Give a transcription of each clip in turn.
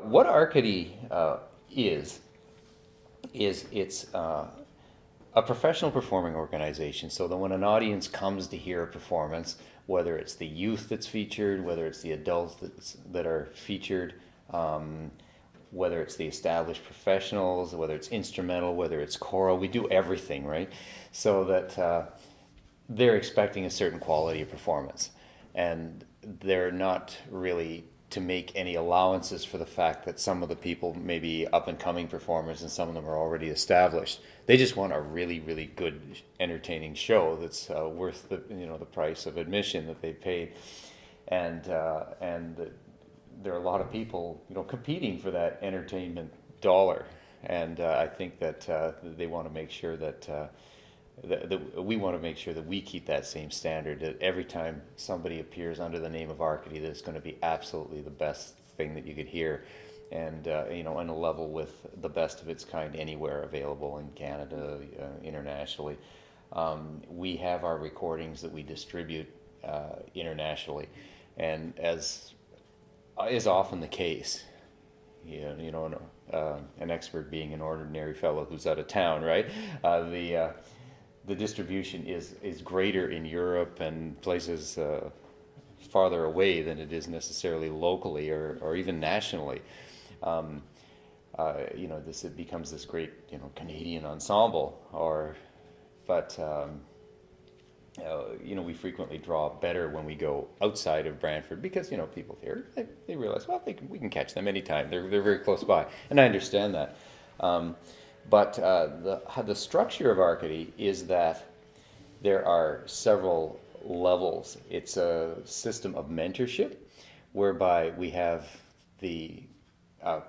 What Arcady is it's a professional performing organization, so that when an audience comes to hear a performance, whether it's the youth that's featured, whether it's the adults that are featured, whether it's the established professionals, whether it's instrumental, whether it's choral, we do everything, right? So that they're expecting a certain quality of performance. And they're not really to make any allowances for the fact that some of the people may be up and coming performers and some of them are already established. They just want a really, really good, entertaining show that's worth the price of admission that they paid. And there are a lot of people competing for that entertainment dollar. And I think that they want to make sure that we want to make sure that we keep that same standard, that every time somebody appears under the name of Arcady, that it's going to be absolutely the best thing that you could hear, and on a level with the best of its kind anywhere available in Canada, internationally. We have our recordings that we distribute internationally, and as is often the case, an expert being an ordinary fellow who's out of town, right? The distribution is greater in Europe and places farther away than it is necessarily locally or even nationally. It becomes this great Canadian ensemble, but we frequently draw better when we go outside of Brantford, because people here, they realize, well, we can catch them anytime. They're very close by, and I understand that. But the structure of Arcady is that there are several levels. It's a system of mentorship whereby we have the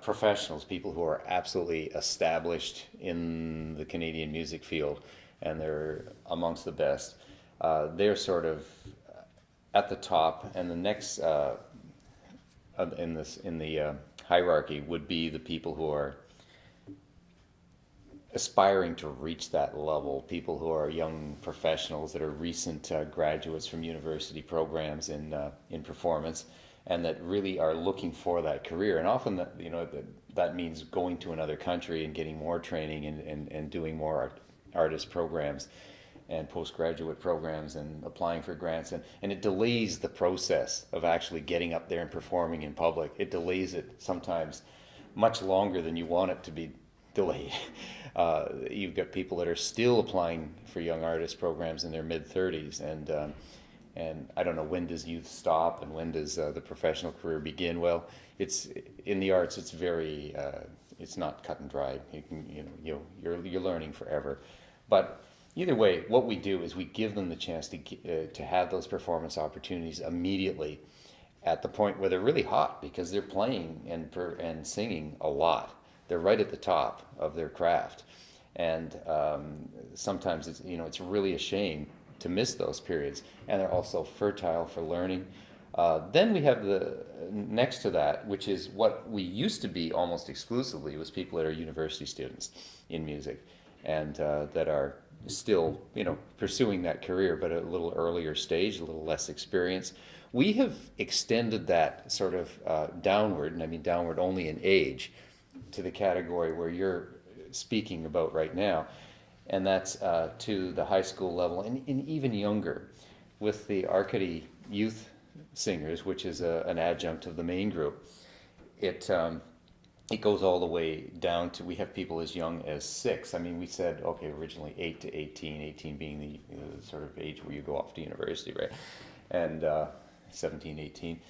professionals, people who are absolutely established in the Canadian music field, and they're amongst the best. They're sort of at the top, and the next in the hierarchy would be the people who are aspiring to reach that level, people who are young professionals that are recent graduates from university programs in performance, and that really are looking for that career. And often that means going to another country and getting more training and doing more artist programs and postgraduate programs and applying for grants, and it delays the process of actually getting up there and performing in public. It delays it sometimes much longer than you want it to be delayed. You've got people that are still applying for young artist programs in their mid-30s, and I don't know, when does youth stop and when does the professional career begin? Well, it's in the arts. It's very it's not cut and dried. You're learning forever, but either way, what we do is we give them the chance to have those performance opportunities immediately at the point where they're really hot, because they're playing and singing a lot. They're right at the top of their craft, and sometimes it's really a shame to miss those periods. And they're also fertile for learning. Then we have the next to that, which is what we used to be almost exclusively, was people that are university students in music, and that are still pursuing that career, but at a little earlier stage, a little less experience. We have extended that sort of downward, and I mean downward only in age, to the category where you're speaking about right now, and that's to the high school level and even younger, with the Arcady Youth Singers, which is an adjunct of the main group. It goes all the way down to, we have people as young as 6. I mean, we said, okay, originally 8 to 18, 18 being the sort of age where you go off to university, right? And 17, 18.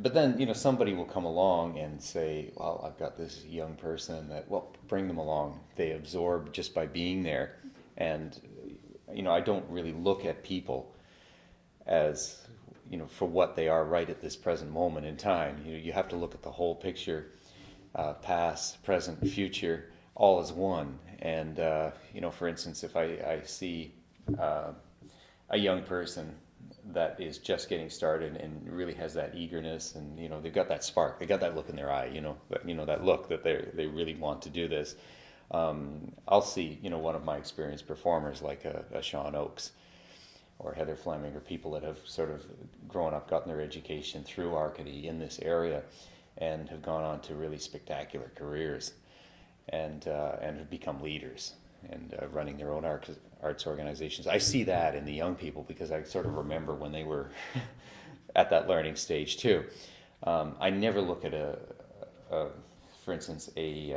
But then, somebody will come along and say, well, I've got this young person that, well, bring them along. They absorb just by being there. And, I don't really look at people as, for what they are right at this present moment in time. You have to look at the whole picture, past, present, future, all as one. And, for instance, if I see a young person that is just getting started and really has that eagerness, and they've got that spark, they got that look in their eye, that look that they really want to do this. I'll see one of my experienced performers like a Sean Oakes or Heather Fleming, or people that have sort of grown up, gotten their education through Arcady in this area, and have gone on to really spectacular careers, and have become leaders and running their own arts organizations. I see that in the young people because I sort of remember when they were at that learning stage too. I never look at for instance, a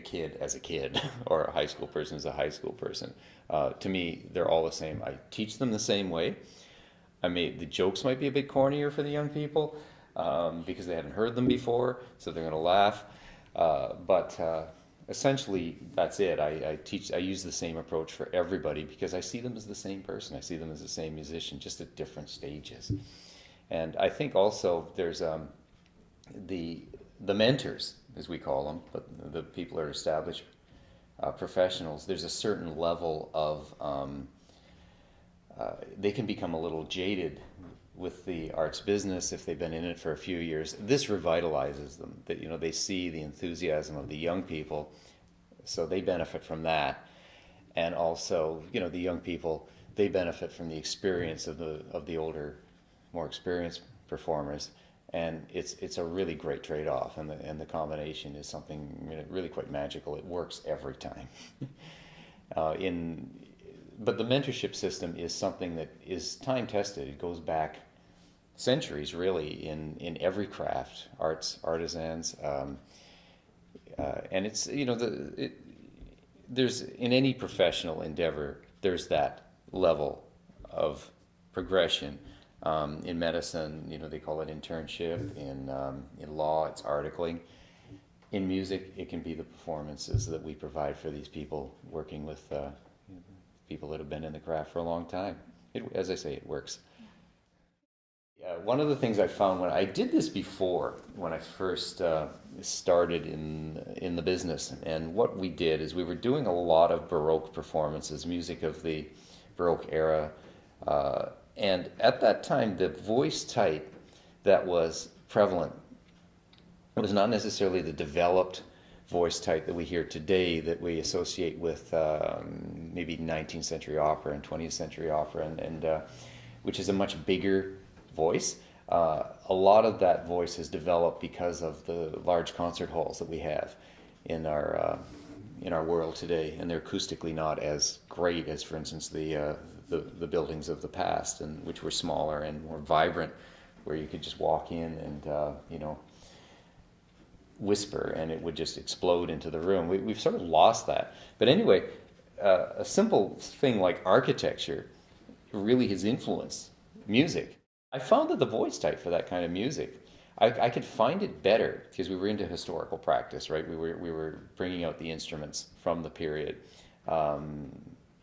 kid as a kid or a high school person as a high school person. To me, they're all the same. I teach them the same way. The jokes might be a bit cornier for the young people because they haven't heard them before, so they're going to laugh. But essentially, that's it. I use the same approach for everybody because I see them as the same person. I see them as the same musician, just at different stages. And I think also there's the mentors, as we call them, but the people that are established professionals. There's a certain level of they can become a little jaded with the arts business if they've been in it for a few years. This revitalizes them. That they see the enthusiasm of the young people, so they benefit from that. And also, the young people, they benefit from the experience of the older, more experienced performers. And it's a really great trade-off, and the combination is something really quite magical. It works every time. But the mentorship system is something that is time-tested. It goes back centuries, really, in every craft, artisans, and it's there's in any professional endeavor there's that level of progression. In medicine, they call it internship. In law, it's articling. In music, it can be the performances that we provide for these people, working with people that have been in the craft for a long time. As I say, it works. Yeah, one of the things I found when I did this before, when I first started in the business, and what we did is we were doing a lot of Baroque performances, music of the Baroque era. And at that time, the voice type that was prevalent was not necessarily the developed voice type that we hear today, that we associate with maybe 19th century opera and 20th century opera, and which is a much bigger voice. A lot of that voice has developed because of the large concert halls that we have in our world today, and they're acoustically not as great as, for instance, the buildings of the past, and which were smaller and more vibrant, where you could just walk in and whisper and it would just explode into the room. We've sort of lost that. But anyway, a simple thing like architecture really has influenced music. I found that the voice type for that kind of music, I could find it better because we were into historical practice, right? We were bringing out the instruments from the period.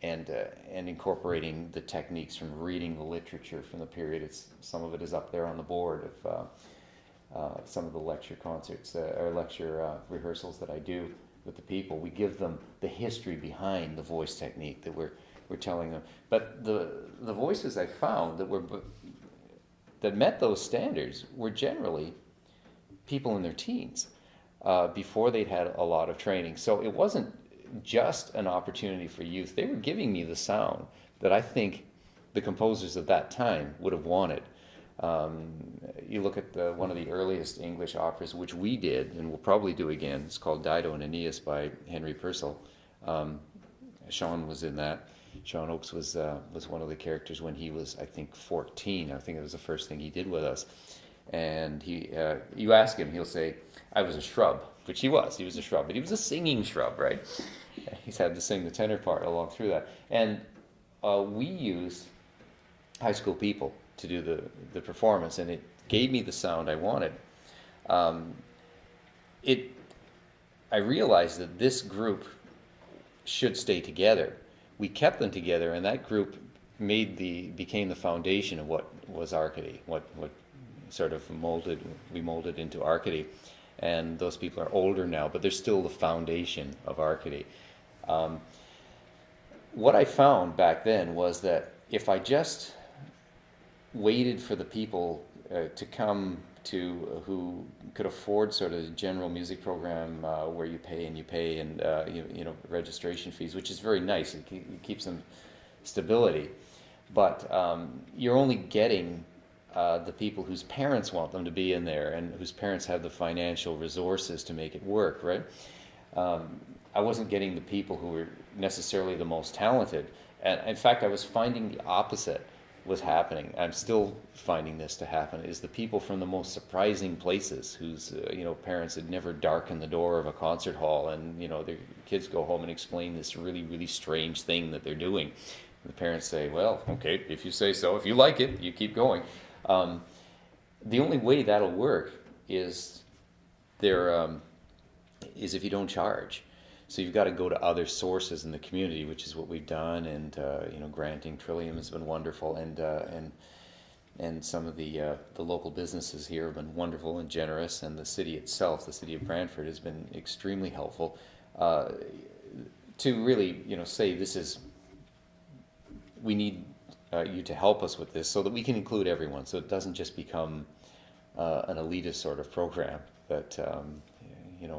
And incorporating the techniques from reading the literature from the period. Some of it is up there on the board of some of the lecture concerts or lecture rehearsals that I do with the people. We give them the history behind the voice technique that we're telling them. But the voices I found that met those standards were generally people in their teens before they'd had a lot of training. So it wasn't just an opportunity for youth. They were giving me the sound that I think the composers of that time would have wanted. You look at one of the earliest English operas, which we did, and we'll probably do again. It's called Dido and Aeneas by Henry Purcell. Sean was in that. Sean Oakes was one of the characters when he was, I think, 14. I think it was the first thing he did with us. And you ask him, he'll say, "I was a shrub," which he was. He was a shrub, but he was a singing shrub, right? He's had to sing the tenor part along through that. And we used high school people to do the performance, and it gave me the sound I wanted. I realized that this group should stay together. We kept them together, and that group became the foundation of what was Arcady, what sort of we molded into Arcady. And those people are older now, but they're still the foundation of Arcady. What I found back then was that if I just waited for the people to come to who could afford sort of general music program where you pay and registration fees, which is very nice. It keeps them stability, but you're only getting the people whose parents want them to be in there and whose parents have the financial resources to make it work, right? I wasn't getting the people who were necessarily the most talented. And in fact, I was finding the opposite was happening. I'm still finding this to happen, is the people from the most surprising places whose parents had never darkened the door of a concert hall, and their kids go home and explain this really, really strange thing that they're doing. And the parents say, well, okay, if you say so, if you like it, you keep going. The only way that'll work is is if you don't charge. So you've got to go to other sources in the community, which is what we've done, and granting Trillium has been wonderful, and some of the local businesses here have been wonderful and generous, and the city itself, the city of Brantford, has been extremely helpful to really say we need you to help us with this so that we can include everyone, so it doesn't just become an elitist sort of program that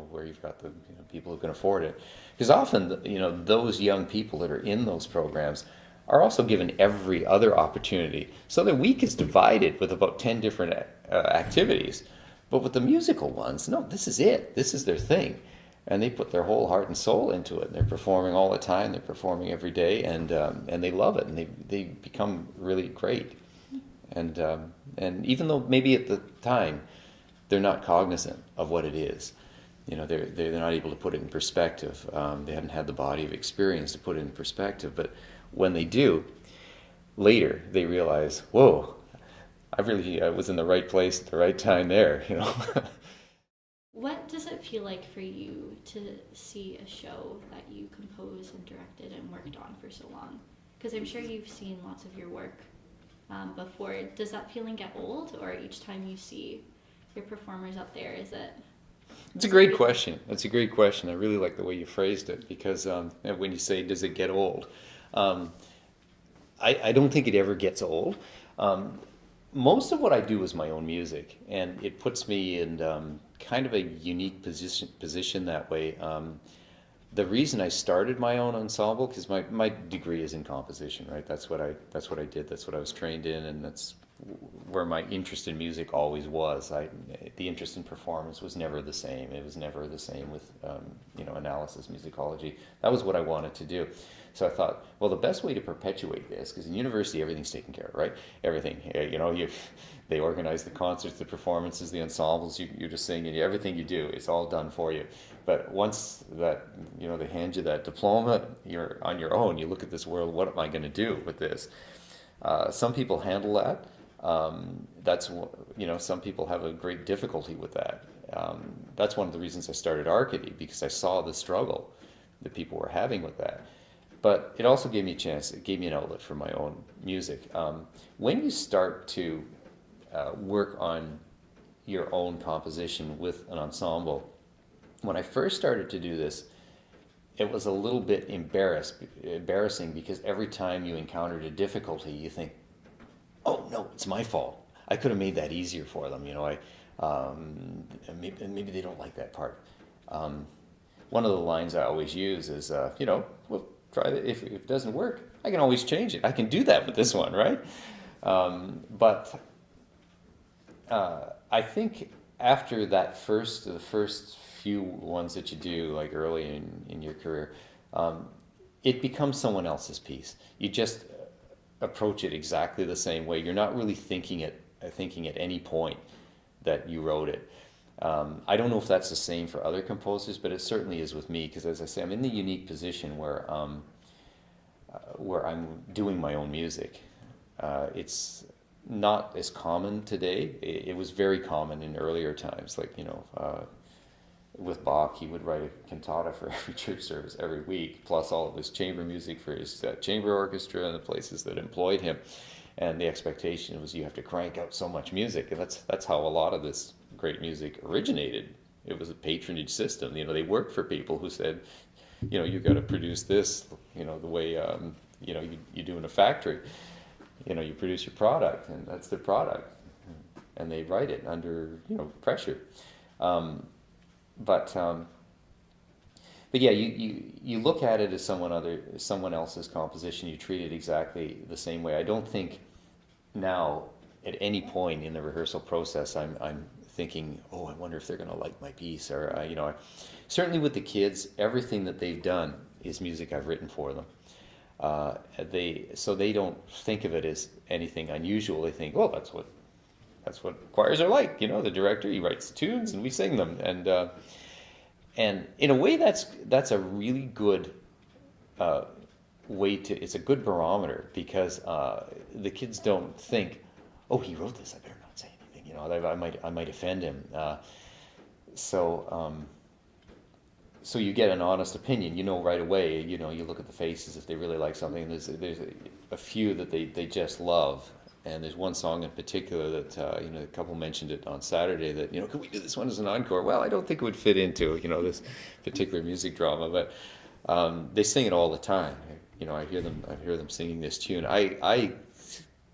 where you've got the people who can afford it. Because often, those young people that are in those programs are also given every other opportunity. So their week is divided with about 10 different activities. But with the musical ones, no, this is it. This is their thing. And they put their whole heart and soul into it. And they're performing all the time. They're performing every day, and they love it. And they become really great. And even though maybe at the time they're not cognizant of what it is, they're not able to put it in perspective. They haven't had the body of experience to put it in perspective. But when they do, later they realize, whoa, I was in the right place at the right time there. What does it feel like for you to see a show that you composed and directed and worked on for so long? Because I'm sure you've seen lots of your work before. Does that feeling get old, or each time you see your performers up there, is it? It's a great question. That's a great question. I really like the way you phrased it, because when you say, does it get old? I don't think it ever gets old. Most of what I do is my own music, and it puts me in kind of a unique position that way. The reason I started my own ensemble, because my degree is in composition, right? That's what I did. That's what I was trained in, and that's where my interest in music always was. The interest in performance was never the same. It was never the same with analysis, musicology. That was what I wanted to do. So I thought, well, the best way to perpetuate this, because in university everything's taken care of, right? Everything. They organize the concerts, the performances, the ensembles. You're just singing. Everything you do, it's all done for you. But once that they hand you that diploma, you're on your own. You look at this world. What am I going to do with this? Some people handle that. Some people have a great difficulty with that. That's one of the reasons I started Arcady, because I saw the struggle that people were having with that. But it also gave me a chance. It gave me an outlet for my own music. When you start to work on your own composition with an ensemble, when I first started to do this, it was a little bit embarrassing, because every time you encountered a difficulty, you think, oh no, it's my fault. I could have made that easier for them. Maybe they don't like that part. One of the lines I always use is, well, try it. If it doesn't work, I can always change it. I can do that with this one, right? But I think after the first few ones that you do, like early in your career, it becomes someone else's piece. You just approach it exactly the same way. You're not really thinking at any point that you wrote it. I don't know if that's the same for other composers, but it certainly is with me, because as I say, I'm in the unique position where I'm doing my own music. It's not as common today. It was very common in earlier times, like with Bach, he would write a cantata for every church service every week, plus all of his chamber music for his chamber orchestra and the places that employed him. And the expectation was you have to crank out so much music, and that's how a lot of this great music originated. It was a patronage system. They worked for people who said, you got to produce this, the way you do in a factory. You produce your product, and that's their product, and they write it under pressure. But yeah, you look at it as someone else's composition. You treat it exactly the same way. I don't think now at any point in the rehearsal process, I'm thinking, oh, I wonder if they're going to like my piece, or certainly with the kids, everything that they've done is music I've written for them. They don't think of it as anything unusual. They think, oh, that's what choirs are like. The director, he writes the tunes and we sing them, and in a way that's a really good it's a good barometer, because the kids don't think, oh, he wrote this, I better not say anything. I might offend him. So you get an honest opinion. Right away. You look at the faces if they really like something. There's a few that they just love, and there's one song in particular that the couple mentioned it on Saturday, that could we do this one as an encore? Well, I don't think it would fit into this particular music drama, but they sing it all the time. I hear them singing this tune. I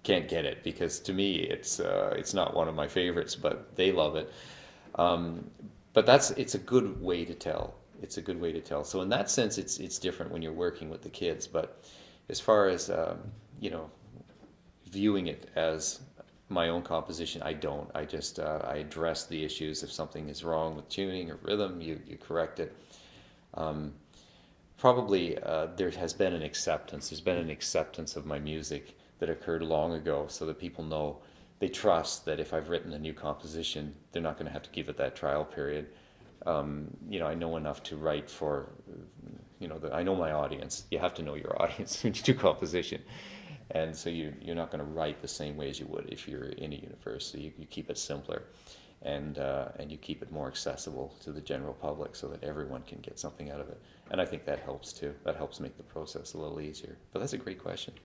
can't get it, because to me it's not one of my favorites, but they love it. But it's a good way to tell. It's a good way to tell. So in that sense, it's different when you're working with the kids. But as far as viewing it as my own composition, I don't. I just I address the issues. If something is wrong with tuning or rhythm, you correct it. Probably there has been an acceptance. There's been an acceptance of my music that occurred long ago, so that people know, they trust that if I've written a new composition, they're not going to have to give it that trial period. I know enough to write for, I know my audience. You have to know your audience when you do composition. And so you're not going to write the same way as you would if you're in a university. You keep it simpler, and you keep it more accessible to the general public, so that everyone can get something out of it. And I think that helps too. That helps make the process a little easier. But that's a great question.